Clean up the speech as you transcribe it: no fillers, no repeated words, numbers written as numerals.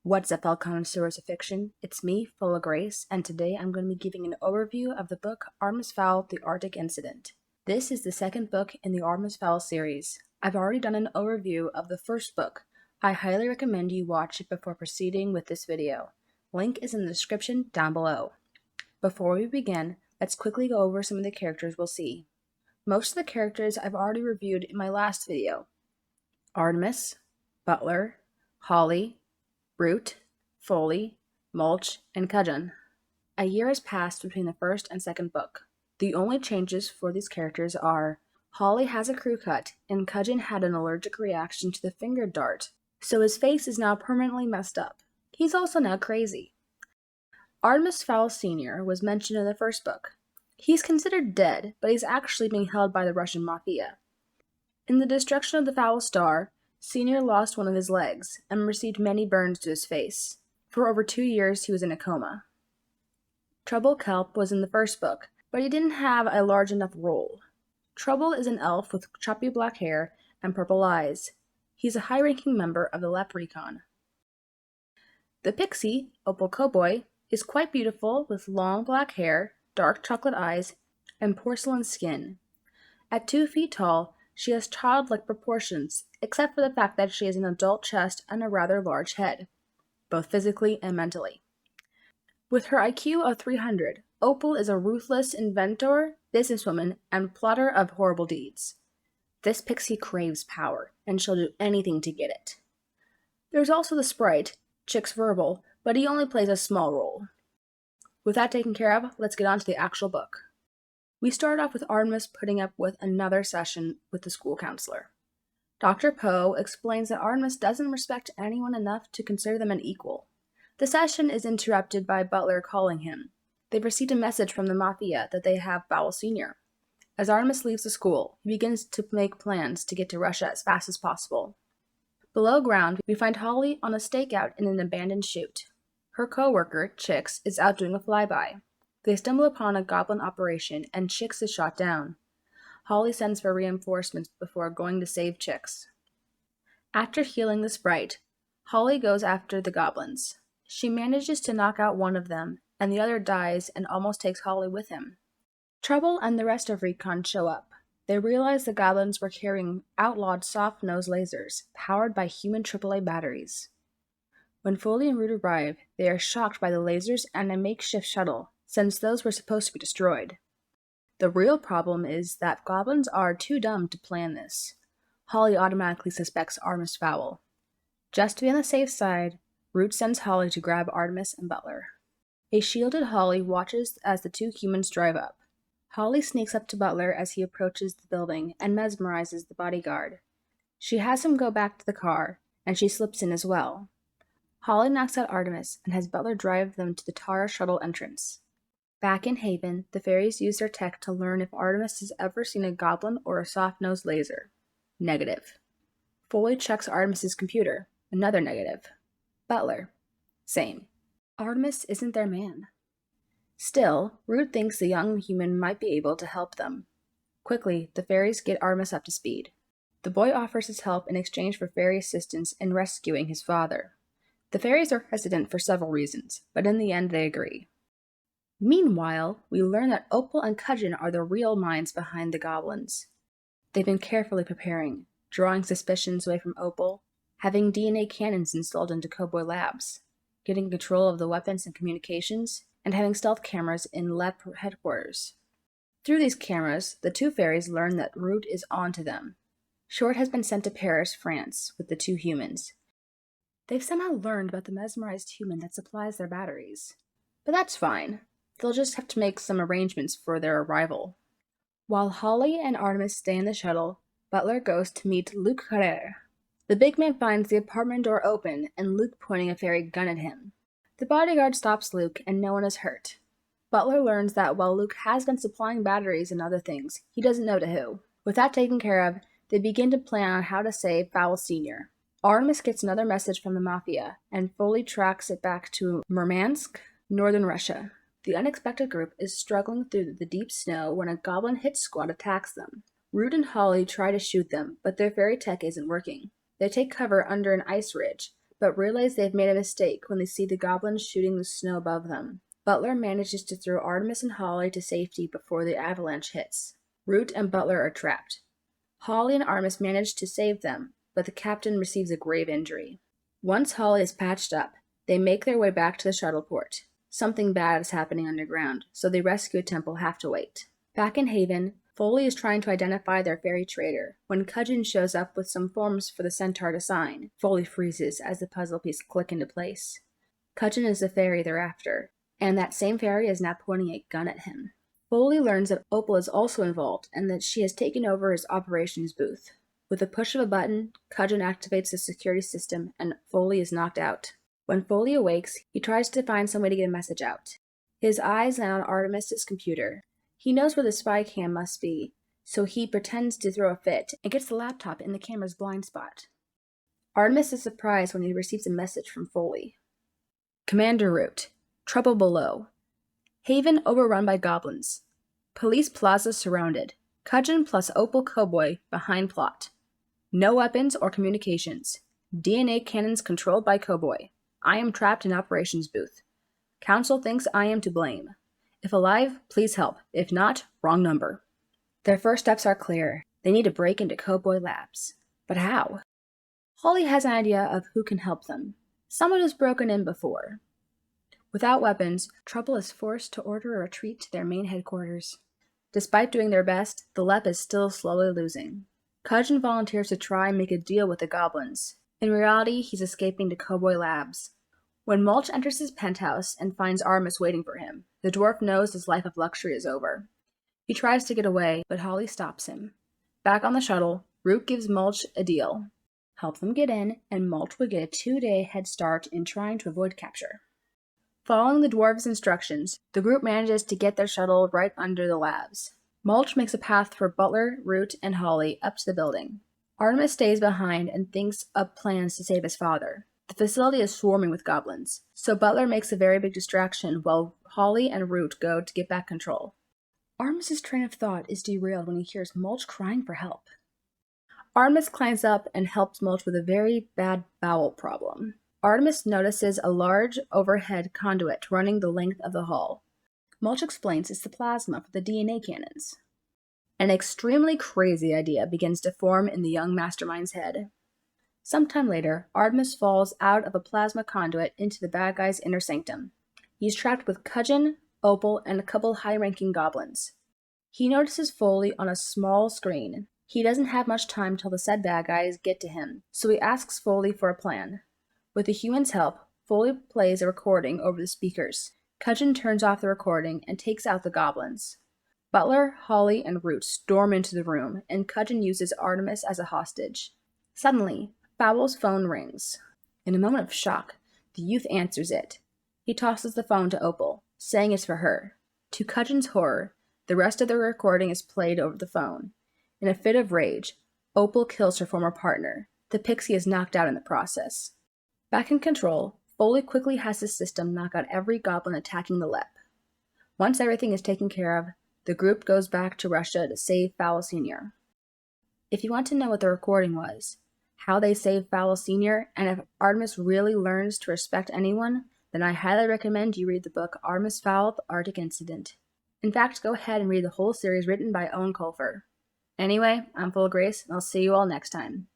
What's up, all connoisseurs of fiction? It's me, Full0Grace, and today I'm going to be giving an overview of the book Artemis Fowl, The Arctic Incident. This is the second book in the Artemis Fowl series. I've already done an overview of the first book. I highly recommend you watch it before proceeding with this video. Link is in the description down below. Before we begin, let's quickly go over some of the characters we'll see. Most of the characters I've already reviewed in my last video. Artemis, Butler, Holly, Root, Foley, Mulch, and Cudgeon. A year has passed between the first and second book. The only changes for these characters are Holly has a crew cut, and Cudgeon had an allergic reaction to the finger dart, so his face is now permanently messed up. He's also now crazy. Artemis Fowl Sr. was mentioned in the first book. He's considered dead, but he's actually being held by the Russian mafia. In the destruction of the Fowl Star, Senior lost one of his legs and received many burns to his face. For over 2 years, he was in a coma. Trouble Kelp was in the first book, but he didn't have a large enough role. Trouble is an elf with choppy black hair and purple eyes. He's a high-ranking member of the Leprechaun. The Pixie, Opal Cowboy, is quite beautiful with long black hair, dark chocolate eyes, and porcelain skin. At 2 feet tall, she has childlike proportions, except for the fact that she has an adult chest and a rather large head, both physically and mentally. With her IQ of 300, Opal is a ruthless inventor, businesswoman, and plotter of horrible deeds. This pixie craves power, and she'll do anything to get it. There's also the sprite, Chick's Verbal, but he only plays a small role. With that taken care of, let's get on to the actual book. We start off with Artemis putting up with another session with the school counselor. Dr. Poe explains that Artemis doesn't respect anyone enough to consider them an equal. The session is interrupted by Butler calling him. They've received a message from the Mafia that they have Fowl Sr. As Artemis leaves the school, he begins to make plans to get to Russia as fast as possible. Below ground, we find Holly on a stakeout in an abandoned chute. Her co-worker, Chicks, is out doing a flyby. They stumble upon a goblin operation, and Chicks is shot down. Holly sends for reinforcements before going to save Chicks. After healing the sprite, Holly goes after the goblins. She manages to knock out one of them, and the other dies and almost takes Holly with him. Trouble and the rest of Recon show up. They realize the goblins were carrying outlawed soft-nose lasers, powered by human AAA batteries. When Foley and Root arrive, they are shocked by the lasers and a makeshift shuttle, since those were supposed to be destroyed. The real problem is that goblins are too dumb to plan this. Holly automatically suspects Artemis Fowl. Just to be on the safe side, Root sends Holly to grab Artemis and Butler. A shielded Holly watches as the 2 humans drive up. Holly sneaks up to Butler as he approaches the building and mesmerizes the bodyguard. She has him go back to the car, and she slips in as well. Holly knocks out Artemis and has Butler drive them to the Tara shuttle entrance. Back in Haven, the fairies use their tech to learn if Artemis has ever seen a goblin or a soft-nosed laser. Negative. Foley checks Artemis's computer. Another negative. Butler. Same. Artemis isn't their man. Still, Root thinks the young human might be able to help them. Quickly, the fairies get Artemis up to speed. The boy offers his help in exchange for fairy assistance in rescuing his father. The fairies are hesitant for several reasons, but in the end they agree. Meanwhile, we learn that Opal and Cudgeon are the real minds behind the goblins. They've been carefully preparing, drawing suspicions away from Opal, having DNA cannons installed into Cowboy Labs, getting control of the weapons and communications, and having stealth cameras in Lep headquarters. Through these cameras, the 2 fairies learn that Root is onto them. Short has been sent to Paris, France, with the 2 humans. They've somehow learned about the mesmerized human that supplies their batteries. But that's fine. They'll just have to make some arrangements for their arrival. While Holly and Artemis stay in the shuttle, Butler goes to meet Luc Carrere. The big man finds the apartment door open and Luke pointing a fairy gun at him. The bodyguard stops Luke and no one is hurt. Butler learns that while Luke has been supplying batteries and other things, he doesn't know to who. With that taken care of, they begin to plan on how to save Fowl Sr. Artemis gets another message from the Mafia, and Foley tracks it back to Murmansk, northern Russia. The unexpected group is struggling through the deep snow when a goblin hit squad attacks them. Root and Holly try to shoot them, but their fairy tech isn't working. They take cover under an ice ridge, but realize they've made a mistake when they see the goblins shooting the snow above them. Butler manages to throw Artemis and Holly to safety before the avalanche hits. Root and Butler are trapped. Holly and Artemis manage to save them, but the captain receives a grave injury. Once Holly is patched up, they make their way back to the shuttle port. Something bad is happening underground, so the rescue attempt will have to wait. Back in Haven, Foley is trying to identify their fairy trader. When Cudgeon shows up with some forms for the centaur to sign, Foley freezes as the puzzle pieces click into place. Cudgeon is the fairy they're after, and that same fairy is now pointing a gun at him. Foley learns that Opal is also involved and that she has taken over his operations booth. With a push of a button, Cudgeon activates the security system and Foley is knocked out. When Foley awakes, he tries to find some way to get a message out. His eyes land on Artemis' computer. He knows where the spy cam must be, so he pretends to throw a fit and gets the laptop in the camera's blind spot. Artemis is surprised when he receives a message from Foley. Commander Root, trouble below. Haven overrun by goblins. Police plaza surrounded. Cudgeon plus Opal Cowboy behind plot. No weapons or communications. DNA cannons controlled by Cowboy. I am trapped in operations booth. Council thinks I am to blame. If alive, please help. If not, wrong number. Their first steps are clear. They need to break into Cowboy Labs. But how? Holly has an idea of who can help them. Someone who's broken in before. Without weapons, Trouble is forced to order a retreat to their main headquarters. Despite doing their best, the LEP is still slowly losing. Cudgeon volunteers to try and make a deal with the goblins. In reality, he's escaping to Cowboy Labs. When Mulch enters his penthouse and finds Artemis waiting for him, the dwarf knows his life of luxury is over. He tries to get away, but Holly stops him. Back on the shuttle, Root gives Mulch a deal. Help them get in, and Mulch will get a 2-day head start in trying to avoid capture. Following the dwarves' instructions, the group manages to get their shuttle right under the labs. Mulch makes a path for Butler, Root, and Holly up to the building. Artemis stays behind and thinks up plans to save his father. The facility is swarming with goblins, so Butler makes a very big distraction while Holly and Root go to get back control. Artemis' train of thought is derailed when he hears Mulch crying for help. Artemis climbs up and helps Mulch with a very bad bowel problem. Artemis notices a large overhead conduit running the length of the hall. Mulch explains it's the plasma for the DNA cannons. An extremely crazy idea begins to form in the young mastermind's head. Sometime later, Artemis falls out of a plasma conduit into the bad guy's inner sanctum. He's trapped with Cudgeon, Opal, and a couple high-ranking goblins. He notices Foley on a small screen. He doesn't have much time till the said bad guys get to him, so he asks Foley for a plan. With the human's help, Foley plays a recording over the speakers. Cudgeon turns off the recording and takes out the goblins. Butler, Holly, and Root storm into the room, and Cudgeon uses Artemis as a hostage. Suddenly, Fowl's phone rings. In a moment of shock, the youth answers it. He tosses the phone to Opal, saying it's for her. To Cudgeon's horror, the rest of the recording is played over the phone. In a fit of rage, Opal kills her former partner. The pixie is knocked out in the process. Back in control, Foley quickly has his system knock out every goblin attacking the LEP. Once everything is taken care of, the group goes back to Russia to save Fowl Sr. If you want to know what the recording was, how they saved Fowl Sr., and if Artemis really learns to respect anyone, then I highly recommend you read the book Artemis Fowl, The Arctic Incident. In fact, go ahead and read the whole series written by Owen Colfer. Anyway, I'm Full0Grace, and I'll see you all next time.